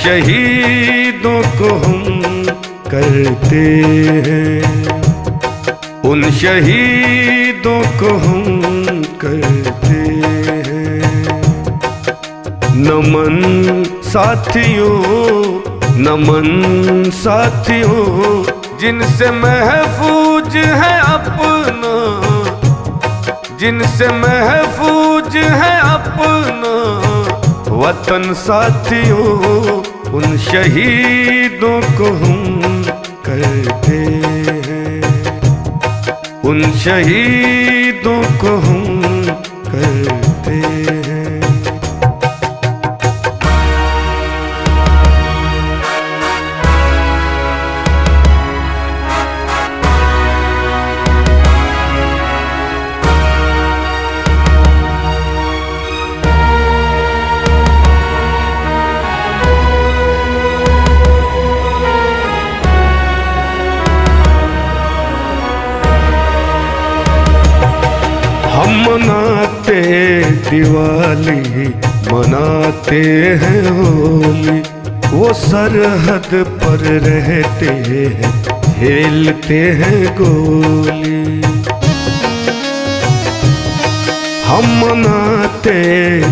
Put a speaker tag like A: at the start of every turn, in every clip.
A: शहीदों को हम करते हैं, उन शहीदों को हम करते हैं नमन साथियों, नमन साथियों, जिनसे महफूज है अपना, जिनसे महफूज है अपना वतन साथियों, उन शहीदों को हम करते हैं, उन शहीदों को हम करते हैं। हम मनाते दिवाली, मनाते हैं होली, वो सरहद पर रहते हैं, खेलते हैं गोली। हम मनाते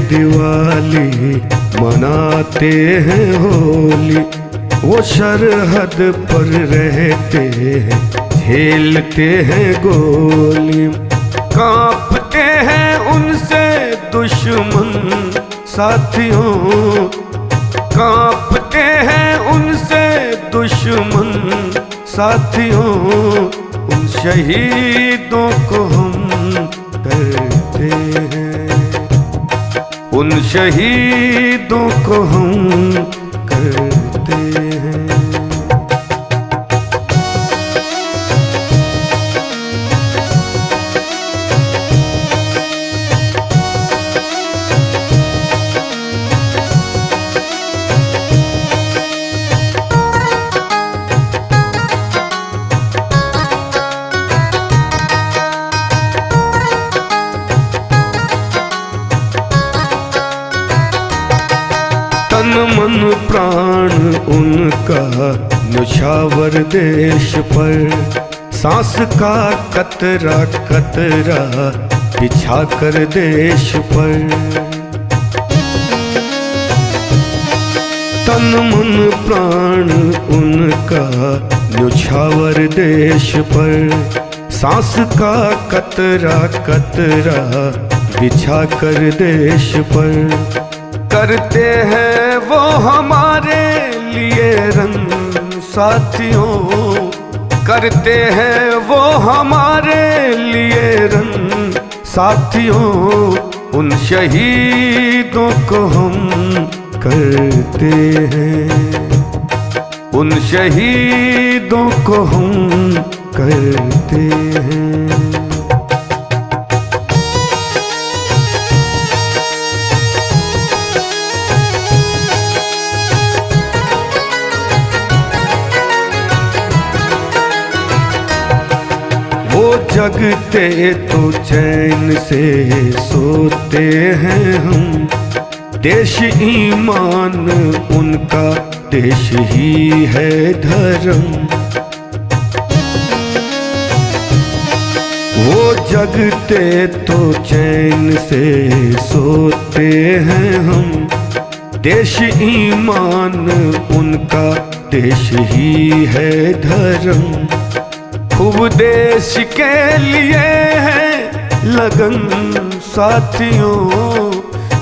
A: दिवाली, मनाते हैं होली, वो सरहद पर रहते हैं, खेलते हैं गोली। कांपते हैं उनसे दुश्मन साथियों, कांपते हैं उनसे दुश्मन साथियों, उन शहीदों को हम करते हैं, उन शहीदों को हम करते हैं। तन मन प्राण उनका न्योछावर देश पर, सांस का कतरा कतरा बिछा कर देश पर। तन मन प्राण उनका न्योछावर देश पर, सांस का कतरा कतरा बिछा कर देश पर। करते हैं वो हमारे लिए रंग साथियों, करते हैं वो हमारे लिए रंग साथियों, उन शहीदों को हम करते हैं, उन शहीदों को हम करते हैं। वो जगते तो चैन से सोते हैं हम, देश ईमान उनका देश ही है धर्म। वो जगते तो चैन से सोते हैं हम, देश ईमान उनका देश ही है धर्म। खूब देश के लिए है लगन साथियों,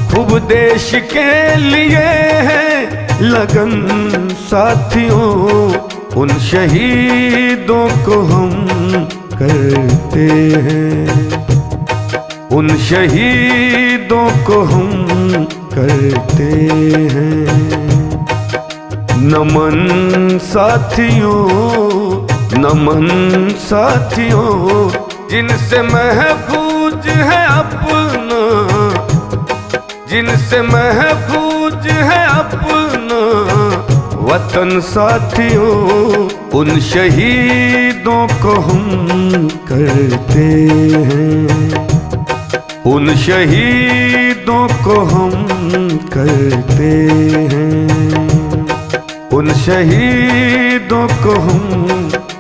A: खूब देश के लिए है लगन साथियों, उन शहीदों को हम करते हैं, उन शहीदों को हम करते हैं नमन साथियों, नमन साथियों, जिनसे महफूज है अपना, जिनसे महफूज है अपना वतन साथियों, उन शहीदों को हम करते हैं, उन शहीदों को हम करते हैं। उन शहीदों को हम